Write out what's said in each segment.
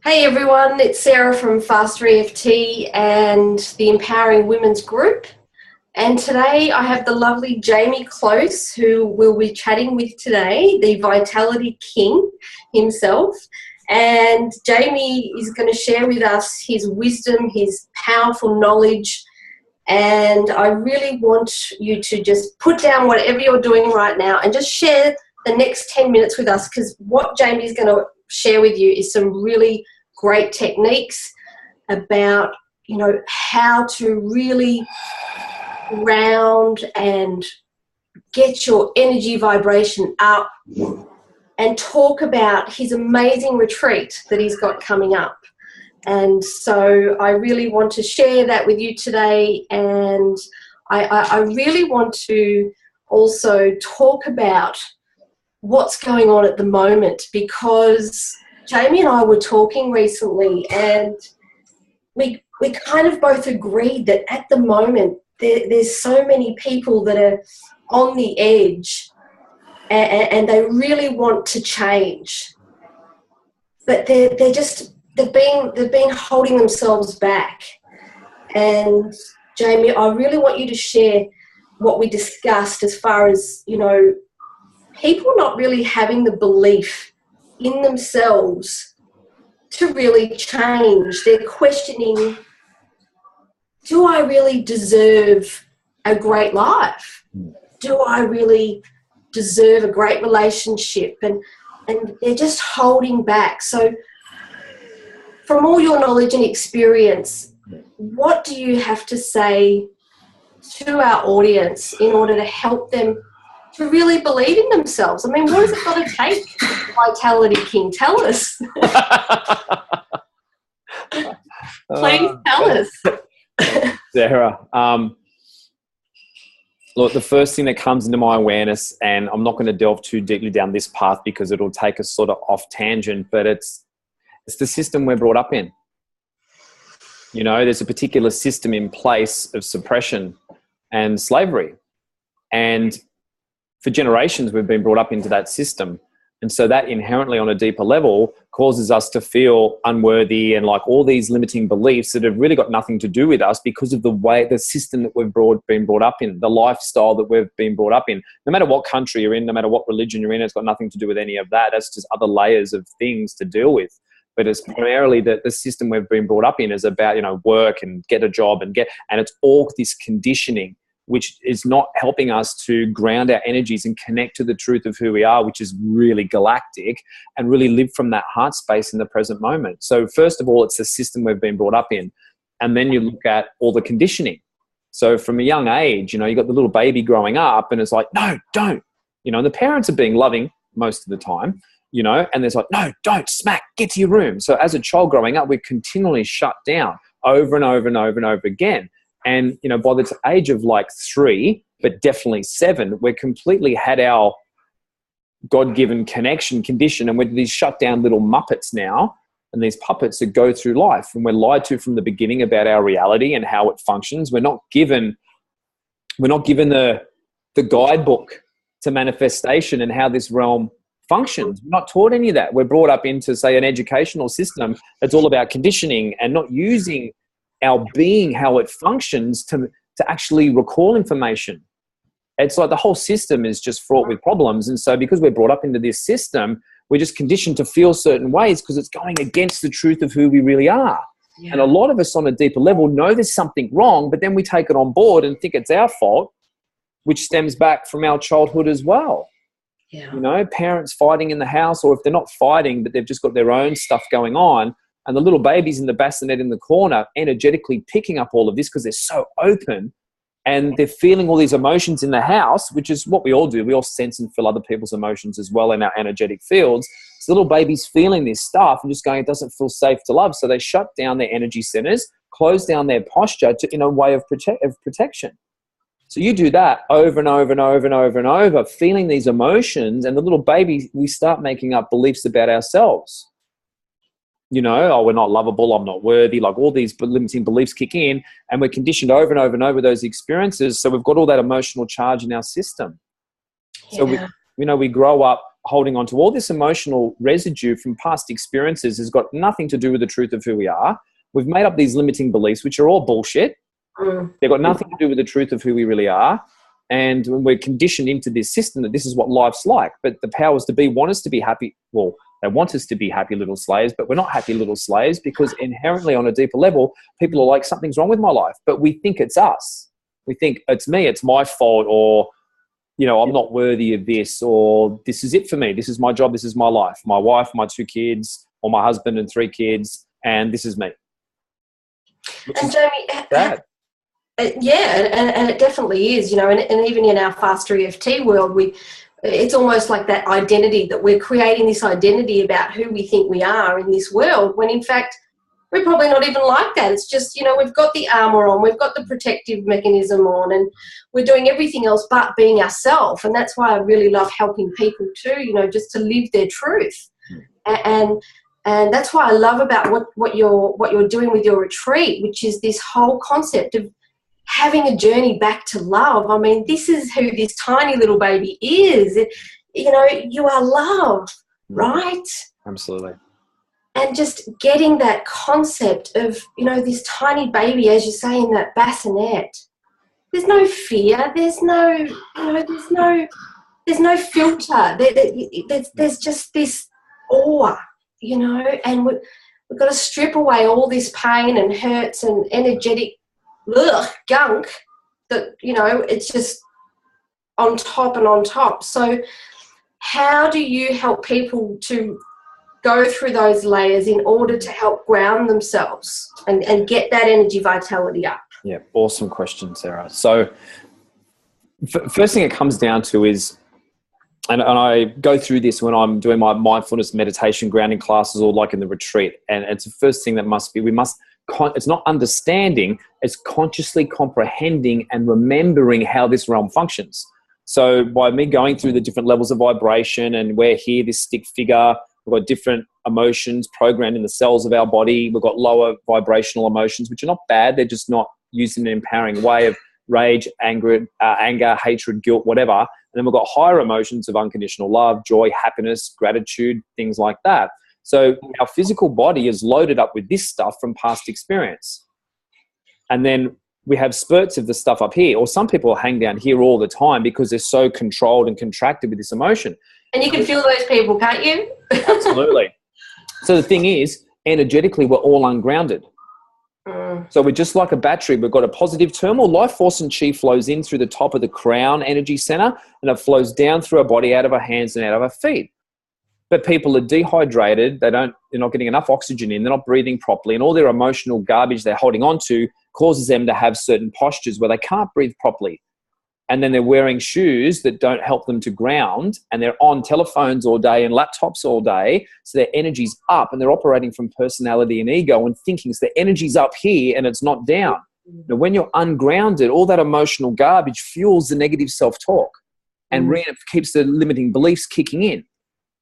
Hey everyone, it's Sarah from Faster EFT and the Empowering Women's Group. And today I have the lovely Jamie Close, who we'll be chatting with today, the Vitality King himself. And Jamie is going to share with us his wisdom, his powerful knowledge. And I really want you to just put down whatever you're doing right now and just share the next 10 minutes with us, because what Jamie is going to share with you is some really great techniques about, how to really ground and get your energy vibration up, and talk about his amazing retreat that he's got coming up. And so I really want to share that with you today, and I really want to also talk about what's going on at the moment, because Jamie and I were talking recently, and we kind of both agreed that at the moment there's so many people that are on the edge and they really want to change, but they've been holding themselves back. And Jamie, I really want you to share what we discussed as far as, people not really having the belief in themselves to really change. They're questioning, do I really deserve a great life? Do I really deserve a great relationship? And they're just holding back. So from all your knowledge and experience, what do you have to say to our audience in order to help them to really believe in themselves? I mean, what has it got to take, Vitality King? Tell us. Please tell us. Sarah, look, the first thing that comes into my awareness, and I'm not going to delve too deeply down this path because it'll take us sort of off tangent, but it's the system we're brought up in. There's a particular system in place of suppression and slavery. And for generations, we've been brought up into that system. And so that inherently on a deeper level causes us to feel unworthy and like all these limiting beliefs that have really got nothing to do with us because of the system that we've been brought up in, the lifestyle that we've been brought up in. No matter what country you're in, no matter what religion you're in, it's got nothing to do with any of that. That's just other layers of things to deal with. But it's primarily the system we've been brought up in is about, work and get a job and it's all this conditioning, which is not helping us to ground our energies and connect to the truth of who we are, which is really galactic, and really live from that heart space in the present moment. So first of all, it's the system we've been brought up in. And then you look at all the conditioning. So from a young age, you got the little baby growing up and it's like, no, don't. And the parents are being loving most of the time, and there's like, no, don't, smack, get to your room. So as a child growing up, we're continually shut down over and over and over and over again. And, by the age of like 3, but definitely 7, we're completely had our God-given condition, and we're these shut down little muppets now, and these puppets that go through life. And we're lied to from the beginning about our reality and how it functions. We're not given the guidebook to manifestation and how this realm functions. We're not taught any of that. We're brought up into, say, an educational system that's all about conditioning and not using our being, how it functions to actually recall information. It's like the whole system is just fraught with problems. And so because we're brought up into this system, we're just conditioned to feel certain ways because it's going against the truth of who we really are. Yeah. And a lot of us on a deeper level know there's something wrong, but then we take it on board and think it's our fault, which stems back from our childhood as well. Yeah. Parents fighting in the house, or if they're not fighting, but they've just got their own stuff going on, and the little babies in the bassinet in the corner energetically picking up all of this because they're so open and they're feeling all these emotions in the house, which is what we all do. We all sense and feel other people's emotions as well in our energetic fields. So little babies feeling this stuff and just going, it doesn't feel safe to love. So they shut down their energy centers, close down their posture in a way of protection. So you do that over and over and over and over and over, feeling these emotions, and the little baby, we start making up beliefs about ourselves. Oh, we're not lovable, I'm not worthy, like all these limiting beliefs kick in, and we're conditioned over and over and over those experiences. So we've got all that emotional charge in our system. Yeah. So we grow up holding on to all this emotional residue from past experiences has got nothing to do with the truth of who we are. We've made up these limiting beliefs, which are all bullshit. They've got nothing to do with the truth of who we really are. And when we're conditioned into this system that this is what life's like, but the powers to be want us to be happy. Well, they want us to be happy little slaves, but we're not happy little slaves, because inherently on a deeper level, people are like, something's wrong with my life. But we think it's us. We think it's me, it's my fault, or, you know, I'm not worthy of this, or this is it for me. This is my job. This is my life. My wife, my 2 kids, or my husband and 3 kids, and this is me. And Jamie, yeah, and it definitely is, you know, and even in our faster EFT world, it's almost like that identity, that we're creating this identity about who we think we are in this world, when in fact we're probably not even like that. It's just, you know, we've got the armor on, we've got the protective mechanism on, and we're doing everything else but being ourselves. And that's why I really love helping people too, you know, just to live their truth. And that's why I love about what you're doing with your retreat, which is this whole concept of having a journey back to love. I mean, this is who this tiny little baby is. You know, you are love, right? Absolutely. And just getting that concept of, you know, this tiny baby, as you say, in that bassinet. There's no fear. There's no, you know, there's no filter. There's just this awe, you know, and we've got to strip away all this pain and hurts and energetic gunk that, you know, it's just on top and on top. So how do you help people to go through those layers in order to help ground themselves and get that energy vitality up? Yeah, awesome question, Sarah. So first thing it comes down to is, and I go through this when I'm doing my mindfulness meditation grounding classes, or like in the retreat, and it's the first thing that it's not understanding, it's consciously comprehending and remembering how this realm functions. So by me going through the different levels of vibration, and we're here, this stick figure, we've got different emotions programmed in the cells of our body. We've got lower vibrational emotions, which are not bad. They're just not used in an empowering way, of rage, anger, hatred, guilt, whatever. And then we've got higher emotions of unconditional love, joy, happiness, gratitude, things like that. So our physical body is loaded up with this stuff from past experience. And then we have spurts of the stuff up here, or some people hang down here all the time because they're so controlled and contracted with this emotion. And you can feel those people, can't you? Absolutely. So the thing is, energetically, we're all ungrounded. So we're just like a battery. We've got a positive terminal. Life force and chi flows in through the top of the crown energy center, and it flows down through our body, out of our hands and out of our feet. But people are dehydrated. They're not getting enough oxygen in. They're not breathing properly. And all their emotional garbage they're holding on to causes them to have certain postures where they can't breathe properly. And then they're wearing shoes that don't help them to ground, and they're on telephones all day and laptops all day. So their energy's up, and they're operating from personality and ego and thinking. So their energy's up here and it's not down. Now, when you're ungrounded, all that emotional garbage fuels the negative self-talk and keeps the limiting beliefs kicking in.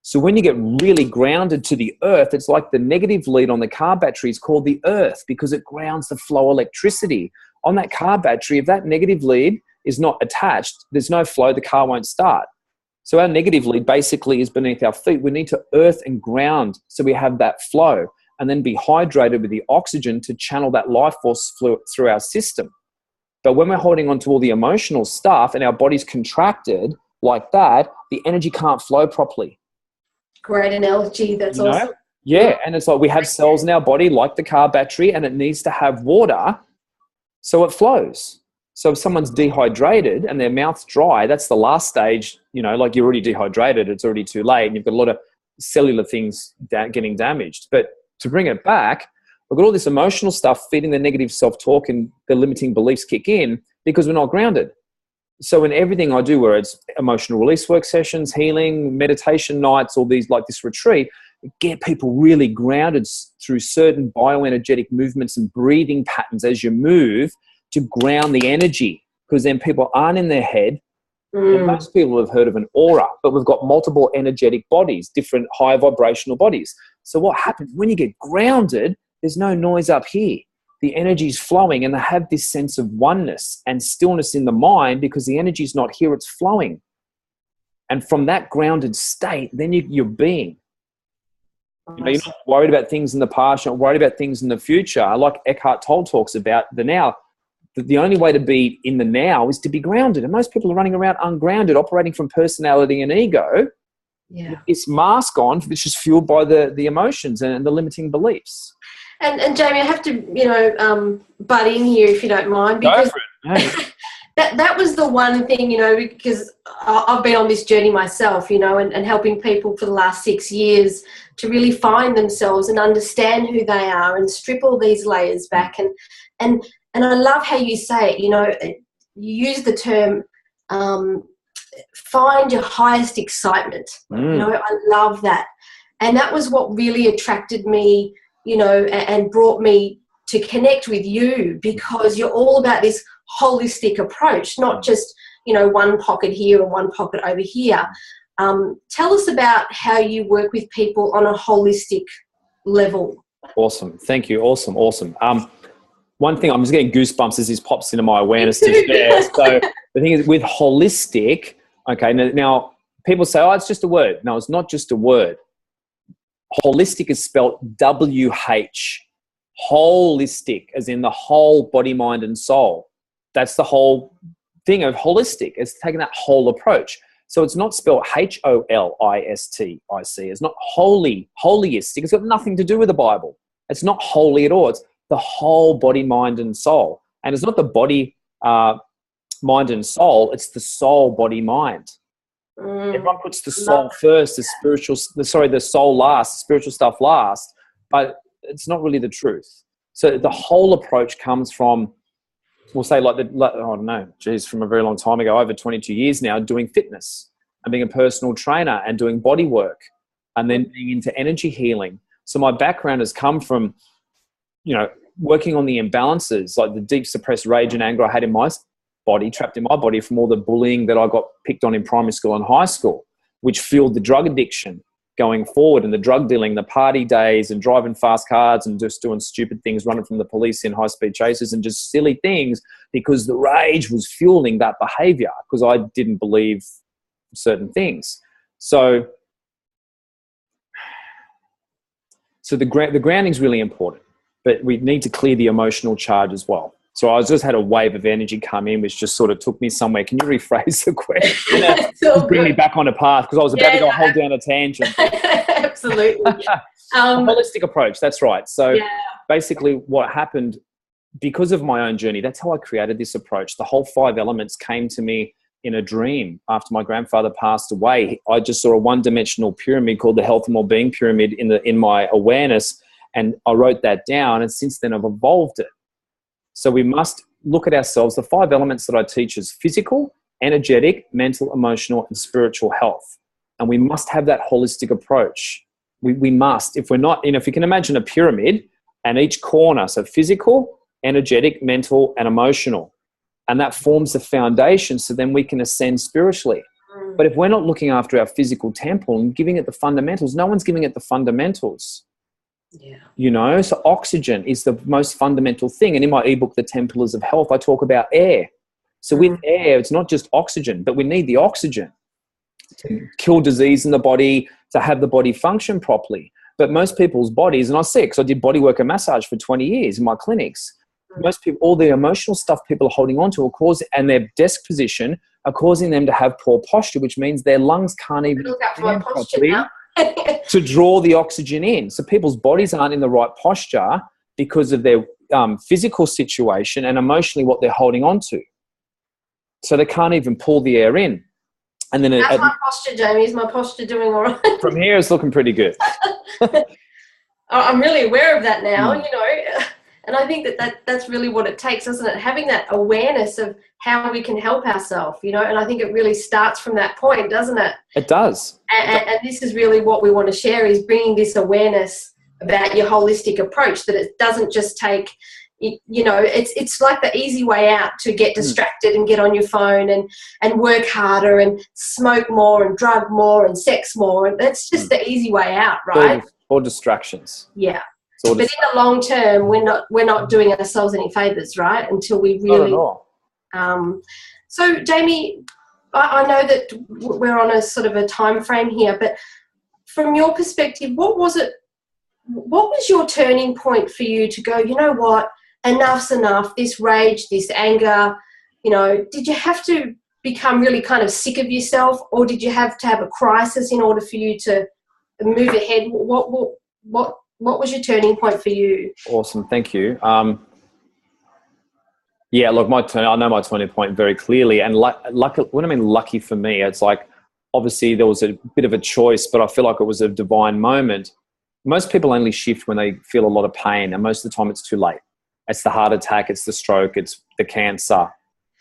So when you get really grounded to the earth, it's like the negative lead on the car battery is called the earth, because it grounds the flow of electricity. On that car battery, if that negative lead is not attached, there's no flow, the car won't start. So our negative lead basically is beneath our feet. We need to earth and ground so we have that flow, and then be hydrated with the oxygen to channel that life force through our system. But when we're holding on to all the emotional stuff and our body's contracted like that, the energy can't flow properly. Great analogy. That's awesome. Yeah, and it's like we have cells in our body like the car battery, and it needs to have water so it flows. So if someone's dehydrated and their mouth's dry, that's the last stage, you know, like you're already dehydrated, it's already too late, and you've got a lot of cellular things getting damaged. But to bring it back, we've got all this emotional stuff feeding the negative self-talk, and the limiting beliefs kick in because we're not grounded. So in everything I do, where it's emotional release work sessions, healing, meditation nights, all these like this retreat, get people really grounded through certain bioenergetic movements and breathing patterns as you move, to ground the energy, because then people aren't in their head. And most people have heard of an aura, but we've got multiple energetic bodies, different high vibrational bodies. So what happens when you get grounded, there's no noise up here. The energy's flowing, and they have this sense of oneness and stillness in the mind because the energy's not here, it's flowing. And from that grounded state, then you're being. You know, you're not worried about things in the past, you're not worried about things in the future. Like Eckhart Tolle talks about the now. The only way to be in the now is to be grounded. And most people are running around ungrounded, operating from personality and ego. Yeah. With this mask on, which is fueled by the emotions and the limiting beliefs. And Jamie, I have to, butt in here if you don't mind. Because go for it. that was the one thing, because I've been on this journey myself, and helping people for the last 6 years to really find themselves and understand who they are and strip all these layers back. And I love how you say it, you use the term find your highest excitement. I love that. And that was what really attracted me, and brought me to connect with you, because you're all about this holistic approach, not just, one pocket here and one pocket over here. Tell us about how you work with people on a holistic level. Awesome. Thank you. Awesome. One thing, I'm just getting goosebumps as this pops into my awareness to share. So the thing is, with holistic, okay, now people say, oh, it's just a word. No, it's not just a word. Holistic is spelled W-H. Holistic, as in the whole body, mind, and soul. That's the whole thing of holistic. It's taking that whole approach. So it's not spelled H-O-L-I-S-T-I-C. It's not holistic. It's got nothing to do with the Bible. It's not holy at all. It's the whole body, mind, and soul. And it's not the body, mind, and soul. It's the soul, body, mind. Everyone puts the soul first, the soul last, the spiritual stuff last, but it's not really the truth. So the whole approach comes from, we'll say from a very long time ago, over 22 years now, doing fitness and being a personal trainer and doing body work and then being into energy healing. So my background has come from, working on the imbalances, like the deep suppressed rage and anger I had in my body, trapped in my body from all the bullying that I got picked on in primary school and high school, which fueled the drug addiction going forward and the drug dealing, the party days and driving fast cars and just doing stupid things, running from the police in high-speed chases and just silly things, because the rage was fueling that behavior because I didn't believe certain things. So the grounding is really important, but we need to clear the emotional charge as well. So I just had a wave of energy come in, which just sort of took me somewhere. Can you rephrase the question? Just bring me back on a path, because I was about to go hold down a tangent. Absolutely. Holistic approach, that's right. So basically what happened, because of my own journey, that's how I created this approach. The whole 5 elements came to me in a dream after my grandfather passed away. I just saw a one-dimensional pyramid called the Health and Wellbeing Pyramid in my awareness, and I wrote that down, and since then I've evolved it. So we must look at ourselves. The 5 elements that I teach is physical, energetic, mental, emotional, and spiritual health. And we must have that holistic approach. We must. If we're not, if you can imagine a pyramid and each corner, so physical, energetic, mental, and emotional. And that forms the foundation, so then we can ascend spiritually. But if we're not looking after our physical temple and giving it the fundamentals, no one's giving it the fundamentals. Yeah. So oxygen is the most fundamental thing. And in my ebook, The 10 Pillars of Health, I talk about air. So with air, it's not just oxygen, but we need the oxygen to kill disease in the body, to have the body function properly. But most people's bodies, and I see it because I did bodywork and massage for 20 years in my clinics. Most people, all the emotional stuff people are holding on to and their desk position are causing them to have poor posture, which means their lungs can't even stand properly to draw the oxygen in. So people's bodies aren't in the right posture because of their physical situation and emotionally what they're holding on to. So they can't even pull the air in. And then how's my posture, Jamie? Is my posture doing all right? From here, it's looking pretty good. I'm really aware of that now, and I think that's really what it takes, isn't it? Having that awareness of how we can help ourselves, and I think it really starts from that point, doesn't it? It does. And this is really what we want to share, is bringing this awareness about your holistic approach, that it doesn't just take, it's like the easy way out to get distracted and get on your phone and work harder and smoke more and drug more and sex more. And that's just the easy way out, right? Or distractions. Yeah. But in the long term, we're not doing ourselves any favors, right? Until we really. Not at all. So, Jamie, I know that we're on a sort of a time frame here, but from your perspective, what was your turning point for you to go, you know what, enough's enough, this rage, this anger, you know, did you have to become really kind of sick of yourself, or did you have to have a crisis in order for you to move ahead? What was your turning point for you? Awesome, thank you. Yeah, look, I know my turning point very clearly, and lucky. What I mean, lucky for me, it's like obviously there was a bit of a choice, but I feel like it was a divine moment. Most people only shift when they feel a lot of pain, and most of the time it's too late. It's the heart attack, it's the stroke, it's the cancer,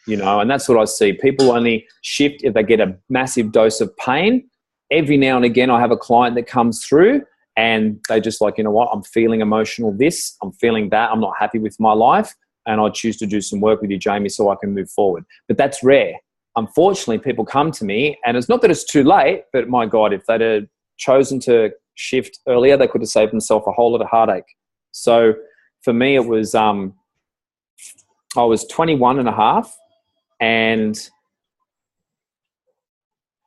you know, and that's what I see. People only shift if they get a massive dose of pain. Every now and again, I have a client that comes through and they just like, you know what, I'm feeling emotional this, I'm feeling that, I'm not happy with my life, and I choose to do some work with you, Jamie, so I can move forward. But that's rare. Unfortunately, people come to me, and it's not that it's too late, but my God, if they'd have chosen to shift earlier, they could have saved themselves a whole lot of heartache. So for me, it was, I was 21 and a half, and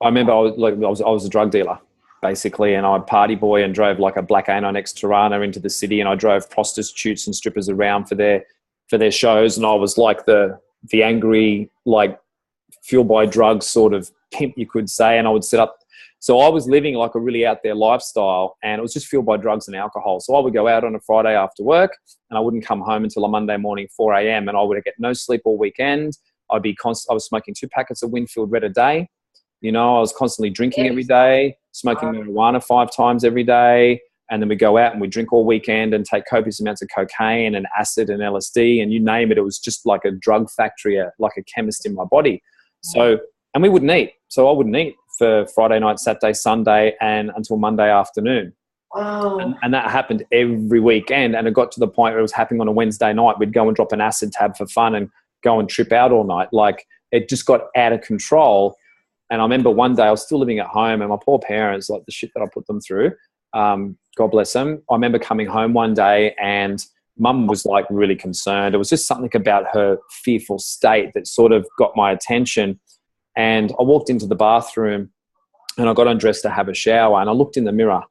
I remember I was a drug dealer, basically, and I party boy and drove like a black A9X Tirana into the city, and I drove prostitutes and strippers around for their shows, and I was like the angry, like fueled by drugs sort of pimp, you could say, and I would set up. So I was living like a really out there lifestyle, and it was just fueled by drugs and alcohol. So I would go out on a Friday after work, and I wouldn't come home until a Monday morning, 4 a.m., and I would get no sleep all weekend. I was smoking 2 packets of Winfield Red a day. You know, I was constantly drinking every day, smoking marijuana 5 times every day. And then we go out and we drink all weekend and take copious amounts of cocaine and acid and LSD and you name it. It was just like a drug factory, like a chemist in my body. So, and we wouldn't eat. So I wouldn't eat for Friday night, Saturday, Sunday, and until Monday afternoon. Wow. And that happened every weekend. And it got to the point where it was happening on a Wednesday night. We'd go and drop an acid tab for fun and go and trip out all night. Like it just got out of control. And I remember one day I was still living at home, and my poor parents, like the shit that I put them through, God bless them. I remember coming home one day and Mum was like really concerned. It was just something about her fearful state that sort of got my attention. And I walked into the bathroom and I got undressed to have a shower, and I looked in the mirror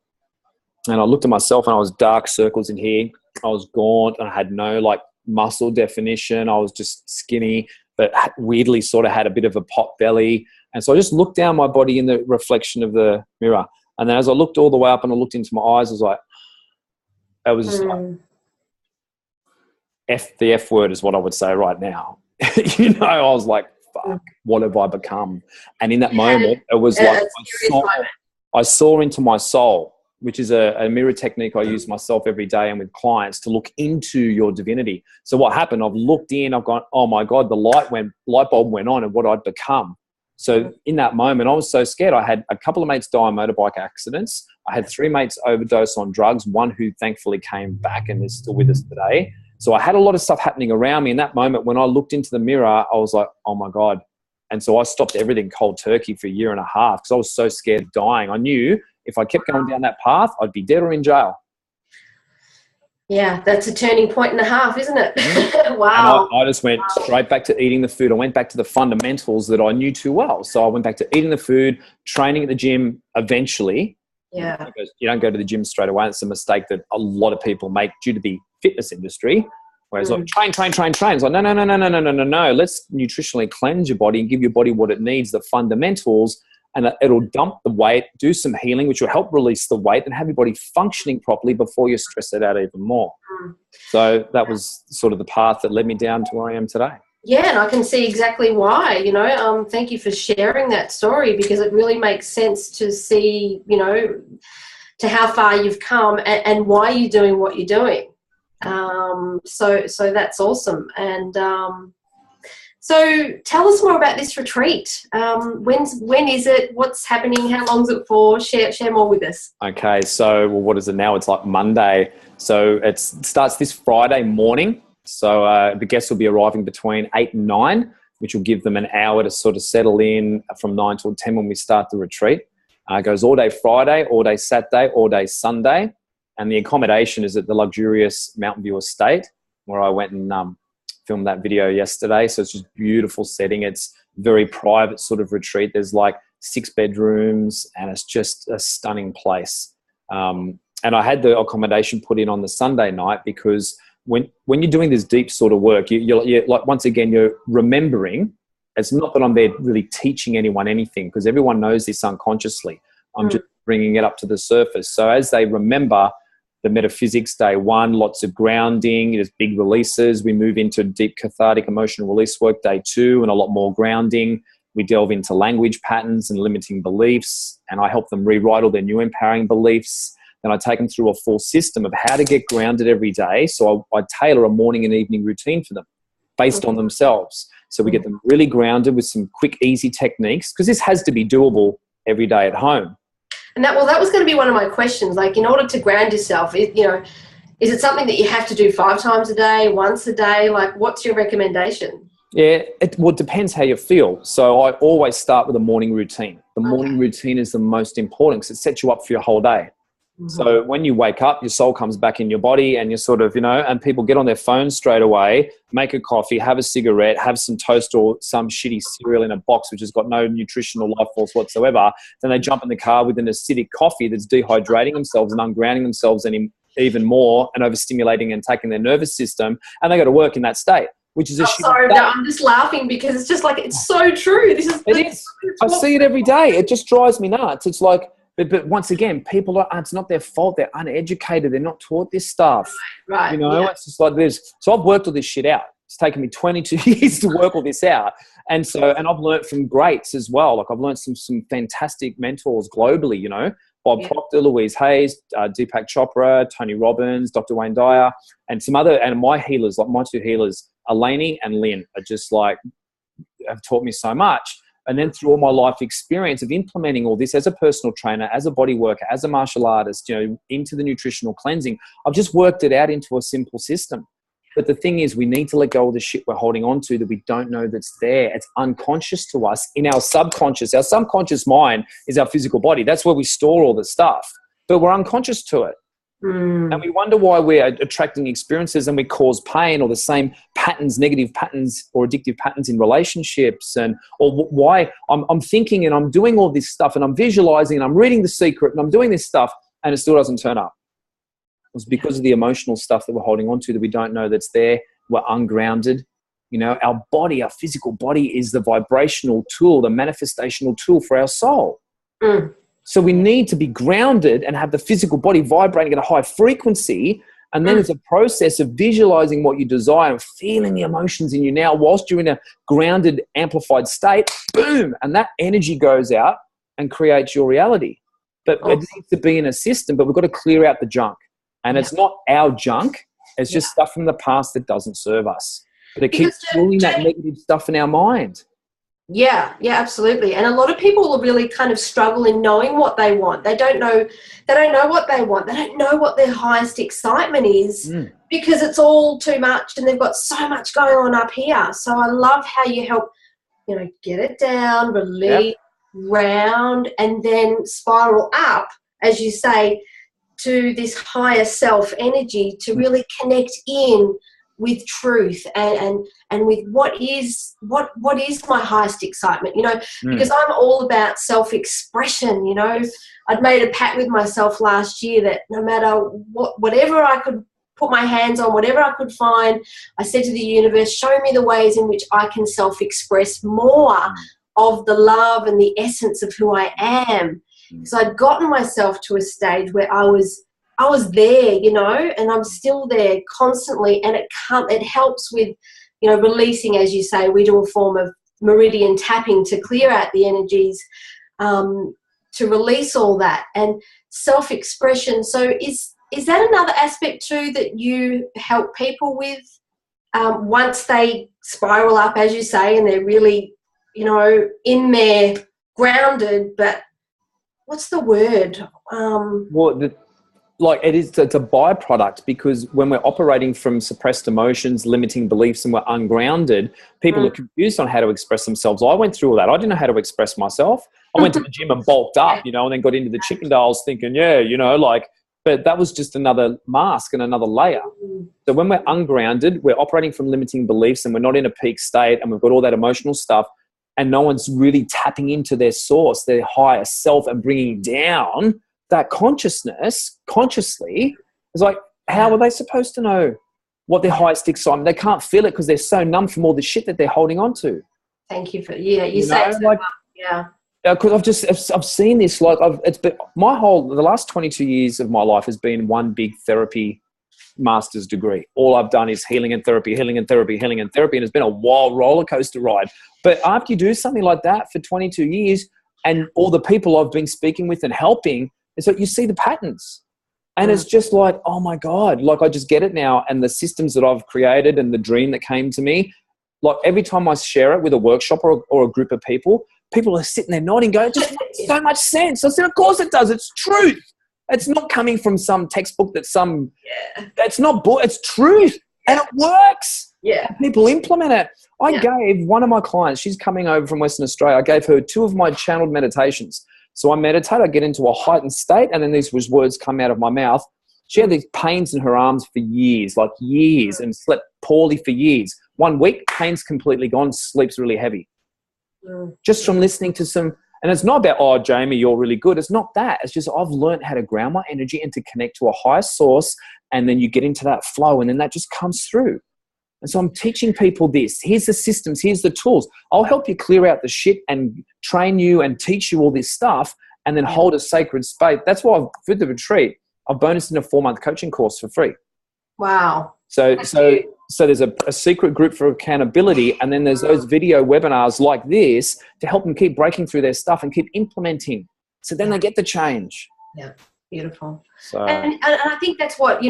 and I looked at myself, and I was dark circles in here. I was gaunt and I had no like muscle definition. I was just skinny, but weirdly sort of had a bit of a pot belly. And so I just looked down my body in the reflection of the mirror. And then as I looked all the way up and I looked into my eyes, I was like, it was just like, the F word is what I would say right now. You know, I was like, fuck, what have I become? And in that moment, it was like I saw into my soul, which is a mirror technique I use myself every day and with clients to look into your divinity. So what happened, I've looked in, I've gone, oh my God, the light bulb went on and what I'd become. So in that moment, I was so scared. I had a couple of mates die in motorbike accidents. I had 3 mates overdose on drugs, one who thankfully came back and is still with us today. So I had a lot of stuff happening around me. In that moment, when I looked into the mirror, I was like, oh my God. And so I stopped everything cold turkey for 1.5 years because I was so scared of dying. I knew if I kept going down that path, I'd be dead or in jail. Yeah, that's a turning point and a half, isn't it? Mm-hmm. Wow. And I just went straight back to eating the food. I went back to the fundamentals that I knew too well. So I went back to eating the food, training at the gym eventually. Yeah. Because you don't go to the gym straight away. It's a mistake that a lot of people make due to the fitness industry. Whereas like train. It's like, no. Let's nutritionally cleanse your body and give your body what it needs, the fundamentals, and it'll dump the weight, do some healing, which will help release the weight and have your body functioning properly before you stress it out even more. So that was sort of the path that led me down to where I am today. Yeah, and I can see exactly why, you know. Thank you for sharing that story, because it really makes sense to see, you know, to how far you've come and why you're doing what you're doing. So that's awesome. And so tell us more about this retreat. When is it? What's happening? How long is it for? Share more with us. Okay, so what is it now? It's like Monday. So it starts this Friday morning. So the guests will be arriving between 8 and 9, which will give them an hour to sort of settle in from 9 till 10 when we start the retreat. It goes all day Friday, all day Saturday, all day Sunday. And the accommodation is at the luxurious Mountain View Estate, where I went and filmed that video yesterday. So it's just beautiful setting. It's very private sort of retreat. There's like 6 bedrooms and it's just a stunning place. And I had the accommodation put in on the Sunday night because when you're doing this deep sort of work, you're like, once again, you're remembering. It's not that I'm there really teaching anyone anything, because everyone knows this unconsciously. I'm just bringing it up to the surface. So as they remember the metaphysics, day 1, lots of grounding, there's big releases. We move into deep cathartic emotional release work, day 2, and a lot more grounding. We delve into language patterns and limiting beliefs, and I help them rewrite all their new empowering beliefs. Then I take them through a full system of how to get grounded every day. So I tailor a morning and evening routine for them based on themselves. So we get them really grounded with some quick, easy techniques, because this has to be doable every day at home. And that was going to be one of my questions. Like, in order to ground yourself, is it something that you have to do 5 times a day, once a day? Like, what's your recommendation? Yeah, it depends how you feel. So I always start with a morning routine. The morning routine is the most important because it sets you up for your whole day. So when you wake up, your soul comes back in your body, and you're sort of, and people get on their phones straight away, make a coffee, have a cigarette, have some toast or some shitty cereal in a box which has got no nutritional life force whatsoever. Then they jump in the car with an acidic coffee that's dehydrating themselves and ungrounding themselves even more, and overstimulating and attacking their nervous system. And they go to work in that state, which is a shitty sorry, state. no, I'm just laughing because it's just like, it's so true. It is. I see it every day. It just drives me nuts. It's like, but once again, people it's not their fault. They're uneducated. They're not taught this stuff. Right. It's just like this. So I've worked all this shit out. It's taken me 22 years to work all this out. And I've learned from greats as well. Like, I've learned some fantastic mentors globally, Bob Proctor, Louise Hayes, Deepak Chopra, Tony Robbins, Dr. Wayne Dyer, and some other, and my healers, like my 2 healers, Eleni and Lynn, are just like, have taught me so much. And then through all my life experience of implementing all this as a personal trainer, as a body worker, as a martial artist, into the nutritional cleansing, I've just worked it out into a simple system. But the thing is, we need to let go of the shit we're holding on to that we don't know that's there. It's unconscious to us in our subconscious. Our subconscious mind is our physical body. That's where we store all the stuff. But we're unconscious to it. And we wonder why we're attracting experiences and we cause pain, or the same patterns, negative patterns or addictive patterns in relationships, or why I'm thinking and I'm doing all this stuff and I'm visualizing and I'm reading The Secret and I'm doing this stuff and it still doesn't turn up. It's because of the emotional stuff that we're holding on to that we don't know that's there. We're ungrounded. Our body, our physical body, is the vibrational tool, the manifestational tool for our soul. So we need to be grounded and have the physical body vibrating at a high frequency. And then it's a process of visualizing what you desire and feeling the emotions in you now whilst you're in a grounded, amplified state. Boom! And that energy goes out and creates your reality. But it needs to be in a system, but we've got to clear out the junk. And it's not our junk. It's just stuff from the past that doesn't serve us. But it keeps pulling that negative stuff in our mind. Yeah, absolutely. And a lot of people will really kind of struggle in knowing what they want. They don't know what they want. They don't know what their highest excitement is because it's all too much and they've got so much going on up here. So I love how you help, get it down, release, round, and then spiral up, as you say, to this higher self energy to really connect in with truth and with what is my highest excitement, because I'm all about self-expression. I'd made a pact with myself last year that no matter whatever I could put my hands on, whatever I could find, I said to the universe, show me the ways in which I can self-express more of the love and the essence of who I am. Because I'd gotten myself to a stage where I was there, and I'm still there constantly, and it helps with, releasing, as you say. We do a form of meridian tapping to clear out the energies, to release all that, and self-expression. So is that another aspect too that you help people with, once they spiral up, as you say, and they're really, in there grounded, but what's the word? It's a byproduct, because when we're operating from suppressed emotions, limiting beliefs, and we're ungrounded, people are confused on how to express themselves. I went through all that. I didn't know how to express myself. I went to the gym and bulked up, and then got into the chicken dials thinking, but that was just another mask and another layer. So when we're ungrounded, we're operating from limiting beliefs and we're not in a peak state and we've got all that emotional stuff. and no one's really tapping into their source, their higher self, and bringing down that consciousness consciously. It's like, how are they supposed to know what their highest excitement? They can't feel it because they're so numb from all the shit that they're holding on to. Thank you for, you say it so like, well. Yeah. Because I've seen this, like it's been the last 22 years of my life has been one big therapy master's degree. All I've done is healing and therapy, healing and therapy, healing and therapy. And it's been a wild roller coaster ride. But after you do something like that for 22 years and all the people I've been speaking with and helping, it's like you see the patterns. And it's just like, oh my God, like I just get it now. And the systems that I've created and the dream that came to me, like every time I share it with a workshop or a group of people are sitting there nodding, going, it just makes so much sense. I said, of course it does. It's truth. It's not coming from some textbook that's not, it's truth. And it works. Yeah. And people implement it. I gave one of my clients, she's coming over from Western Australia, I gave her 2 of my channeled meditations. So I meditate, I get into a heightened state, and then these words come out of my mouth. She had these pains in her arms for years, and slept poorly for years. 1 week, pain's completely gone, sleeps really heavy. Just from listening to some, and it's not about, oh, Jamie, you're really good. It's not that. It's just I've learned how to ground my energy and to connect to a higher source, and then you get into that flow, and then that just comes through. And so I'm teaching people this. Here's the systems. Here's the tools. I'll help you clear out the shit and train you and teach you all this stuff, and then hold a sacred space. That's why for the retreat, I've bonused in a 4-month coaching course for free. Wow. So there's a secret group for accountability, and then there's those video webinars like this to help them keep breaking through their stuff and keep implementing. So then they get the change. Yeah, beautiful. So, and I think that's what,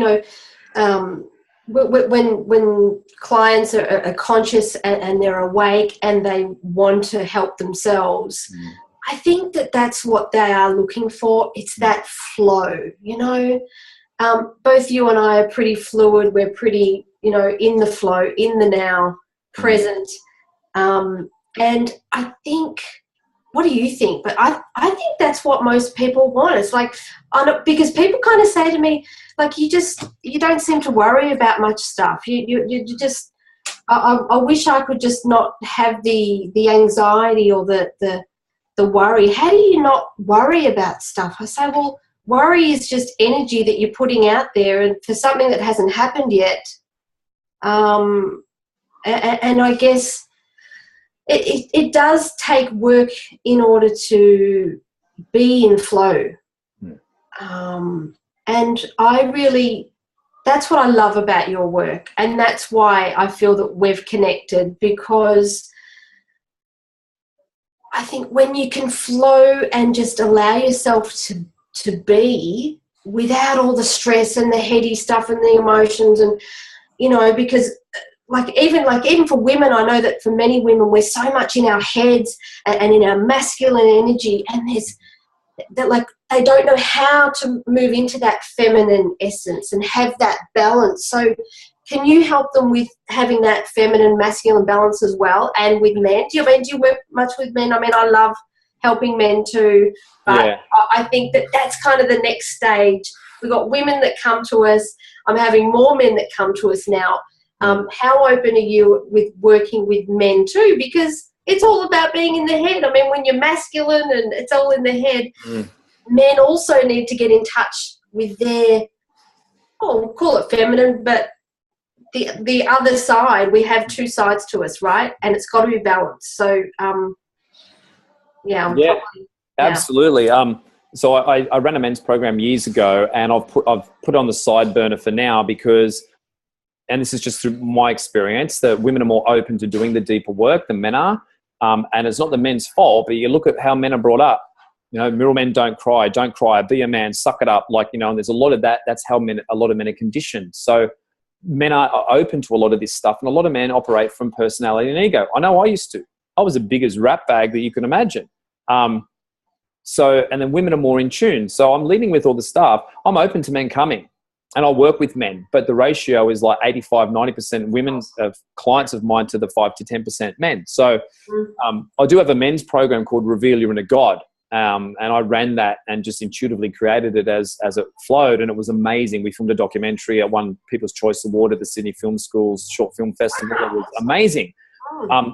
when clients are conscious and they're awake and they want to help themselves, I think that's what they are looking for. It's that flow, both you and I are pretty fluid. We're pretty, in the flow, in the now, present. And I think, what do you think? But I think that's what most people want. It's like, because people kind of say to me, like, you don't seem to worry about much stuff. You just, I wish I could just not have the anxiety or the worry. How do you not worry about stuff? I say, well, worry is just energy that you're putting out there, and for something that hasn't happened yet. And I guess it does take work in order to be in flow. And that's what I love about your work. And that's why I feel that we've connected, because I think when you can flow and just allow yourself to be without all the stress and the heady stuff and the emotions, and because even for women, I know that for many women we're so much in our heads and in our masculine energy, and there's that, like, they don't know how to move into that feminine essence and have that balance. So can you help them with having that feminine masculine balance as well? And with men, do you work much with men? I mean, I love helping men too, but I think that's kind of the next stage. We've got women that come to us. I'm having more men that come to us now. How open are you with working with men too? Because it's all about being in the head. I mean, when you're masculine and it's all in the head, men also need to get in touch with their, we'll call it feminine, but the other side. We have 2 sides to us, right? And it's got to be balanced. So, absolutely. So I ran a men's program years ago, and I've put on the side burner for now because, and this is just through my experience, that women are more open to doing the deeper work than men are. And it's not the men's fault, but you look at how men are brought up. Middle men don't cry, be a man, suck it up. And there's a lot of that. That's how a lot of men are conditioned. So men are open to a lot of this stuff, and a lot of men operate from personality and ego. I know I used to. I was the biggest rat bag that you can imagine. And then women are more in tune. So I'm leading with all the stuff. I'm open to men coming, and I'll work with men, but the ratio is like 85, 90% women of clients of mine to the 5 to 10% men. So I do have a men's program called Reveal Your Inner God. And I ran that and just intuitively created it as it flowed, and it was amazing. We filmed a documentary at won People's Choice Award at the Sydney Film School's Short Film Festival. It was amazing.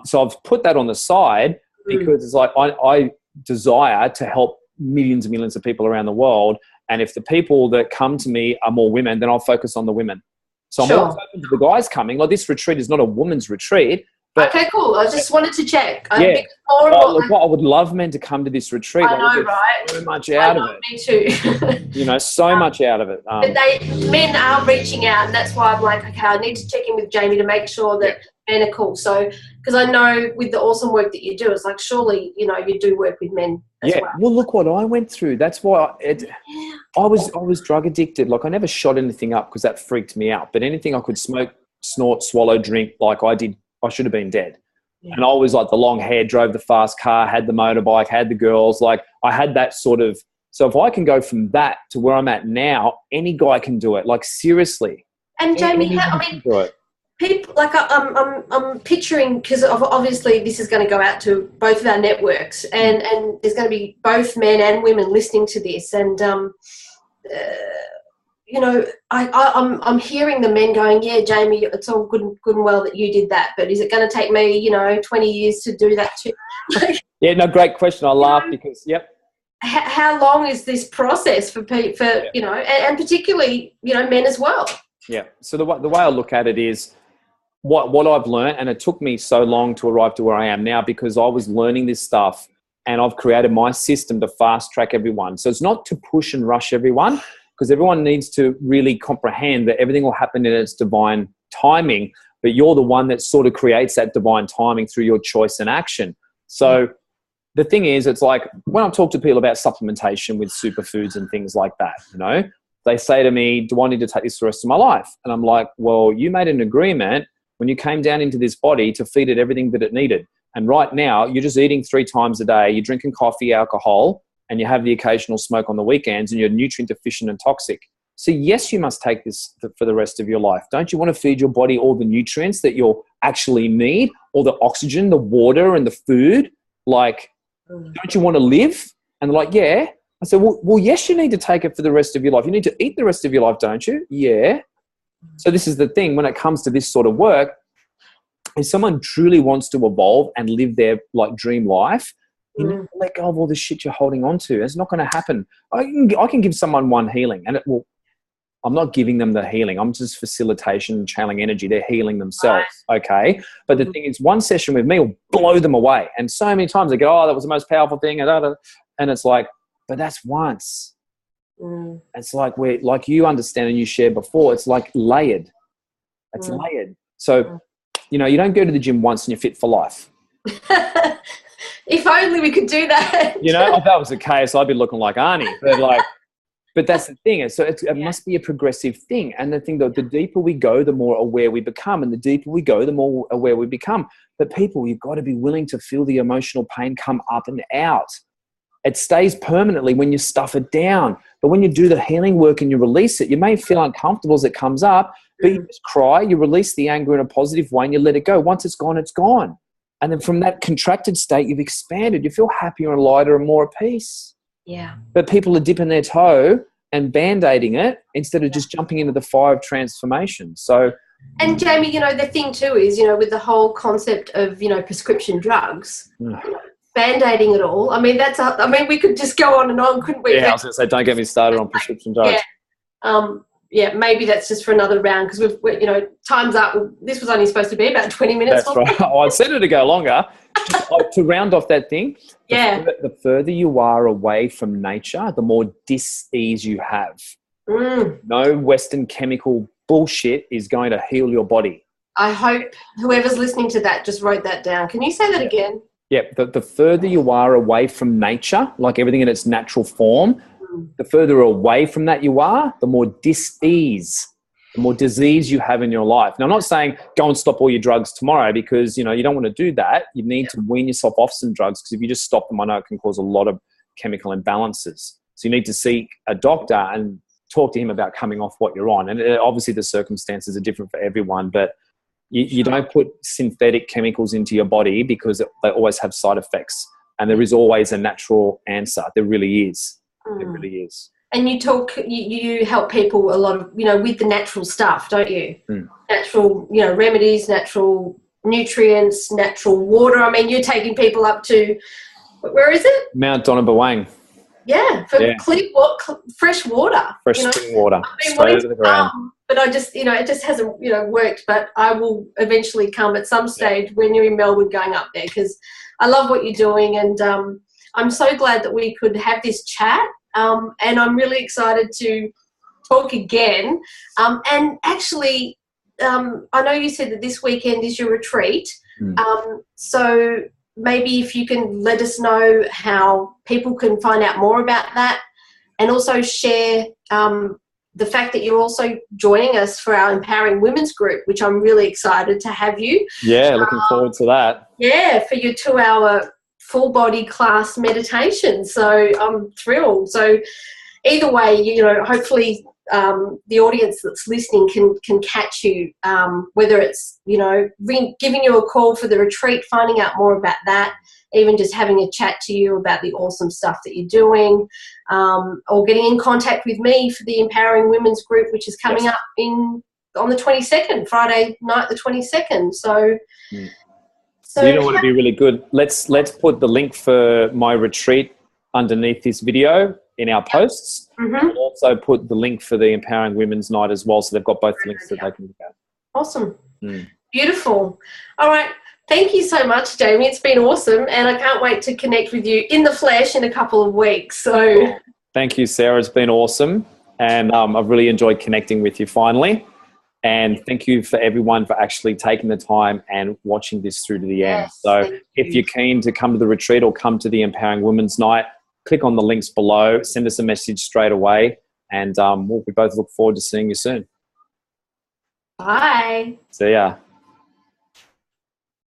So I've put that on the side, because it's like I desire to help millions and millions of people around the world. And if the people that come to me are more women, then I'll focus on the women. So I'm always open to the guys coming. Like, this retreat is not a woman's retreat. But, okay, cool. I just wanted to check. Yeah. I would love men to come to this retreat. I know, right? So much out of it. Me too. You know, so much out of it. But men are reaching out, and that's why I'm like, okay, I need to check in with Jamie to make sure that men are cool. So, because I know with the awesome work that you do, it's like, surely, you know, you do work with men as well. Well, look what I went through. That's why I was drug addicted. Like, I never shot anything up because that freaked me out. But anything I could smoke, snort, swallow, drink, like I did, I should have been dead. Yeah. And I was like the long hair, drove the fast car, had the motorbike, had the girls. Like, I had that sort of. So if I can go from that to where I'm at now, any guy can do it. Like, seriously. And Jamie, people, like, I'm picturing, because obviously this is going to go out to both of our networks, and there's going to be both men and women listening to this, and you know, I'm hearing the men going, yeah, Jamie, it's all good and well that you did that, but is it going to take me, you know, 20 years to do that too? Yeah, no, great question. I laugh because, how long is this process for you know, and particularly, you know, men as well? Yeah. So the way I look at it is what I've learned, and it took me so long to arrive to where I am now because I was learning this stuff, and I've created my system to fast track everyone. So it's not to push and rush everyone, because everyone needs to really comprehend that everything will happen in its divine timing, but you're the one that sort of creates that divine timing through your choice and action. So the thing is, it's like when I talk to people about supplementation with superfoods and things like that, you know, they say to me, do I need to take this the rest of my life? And I'm like, well, you made an agreement when you came down into this body to feed it everything that it needed. And right now you're just eating 3 times a day. You're drinking coffee, alcohol, and you have the occasional smoke on the weekends, and you're nutrient deficient and toxic. So yes, you must take this for the rest of your life. Don't you want to feed your body all the nutrients that you'll actually need, all the oxygen, the water, and the food? Like, don't you want to live? And they're like, yeah. I said, well, yes, you need to take it for the rest of your life. You need to eat the rest of your life, don't you? Yeah. So this is the thing when it comes to this sort of work. If someone truly wants to evolve and live their like dream life, you need to let go of all the shit you're holding on to. It's not going to happen. I can give someone one healing, and I'm not giving them the healing. I'm just facilitation, channeling energy. They're healing themselves, okay? But the thing is, one session with me will blow them away. And so many times they go, oh, that was the most powerful thing. And it's like, but that's once. It's like like you understand and you shared before, it's like layered. It's layered. So, you know, you don't go to the gym once and you're fit for life. If only we could do that. You know, if that was the case, I'd be looking like Arnie. But that's the thing. So it must be a progressive thing. And the thing, though, the deeper we go, the more aware we become. And the deeper we go, the more aware we become. But people, you've got to be willing to feel the emotional pain come up and out. It stays permanently when you stuff it down. But when you do the healing work and you release it, you may feel uncomfortable as it comes up, but you just cry, you release the anger in a positive way, and you let it go. Once it's gone, it's gone. And then from that contracted state, you've expanded. You feel happier and lighter and more at peace. Yeah. But people are dipping their toe and band-aiding it instead of just jumping into the fire of transformation. So, and Jamie, you know, the thing too is, you know, with the whole concept of, you know, prescription drugs, band-aiding it all. I mean, we could just go on and on, couldn't we? Yeah, I was going to say, don't get me started on prescription drugs. Yeah, maybe that's just for another round because we're, you know, time's up. This was only supposed to be about 20 minutes. That's right. I said it to go longer. To round off that thing, the further you are away from nature, the more dis-ease you have. No Western chemical bullshit is going to heal your body. I hope whoever's listening to that just wrote that down. Can you say that again? Yeah, the further you are away from nature, like everything in its natural form, the further away from that you are, the more dis-ease, the more disease you have in your life. Now, I'm not saying go and stop all your drugs tomorrow because, you know, you don't want to do that. You need to wean yourself off some drugs because if you just stop them, I know it can cause a lot of chemical imbalances. So you need to seek a doctor and talk to him about coming off what you're on. And obviously the circumstances are different for everyone, but you don't put synthetic chemicals into your body because they always have side effects. And there is always a natural answer. There really is. It really is. And you help people a lot of, you know, with the natural stuff, don't you? Natural, you know, remedies, natural nutrients, natural water. I mean, you're taking people up to, where is it? Mount Donabawang. Yeah, for fresh water. Fresh spring water, straight out of the ground. But I just, it just hasn't, worked. But I will eventually come at some stage when you're in Melbourne going up there, because I love what you're doing, and I'm so glad that we could have this chat. And I'm really excited to talk again. And actually, I know you said that this weekend is your retreat. So maybe if you can let us know how people can find out more about that, and also share the fact that you're also joining us for our Empowering Women's group, which I'm really excited to have you. Yeah, looking forward to that. Yeah, for your 2-hour full body class meditation. So I'm thrilled. So either way, hopefully the audience that's listening can catch you, whether it's, giving you a call for the retreat, finding out more about that, even just having a chat to you about the awesome stuff that you're doing, or getting in contact with me for the Empowering Women's group, which is coming up on the 22nd, Friday night, the 22nd. So, you know what would be really good? Let's put the link for my retreat underneath this video in our posts. We'll also put the link for the Empowering Women's Night as well, so they've got both links that they can look at. Awesome. Beautiful. All right. Thank you so much, Jamie. It's been awesome, and I can't wait to connect with you in the flesh in a couple of weeks. So, thank you, Sarah. It's been awesome, and I've really enjoyed connecting with you finally. And thank you for everyone for actually taking the time and watching this through to the end. So if you're keen to come to the retreat or come to the Empowering Women's Night, click on the links below, send us a message straight away, and we both look forward to seeing you soon. Bye. See ya.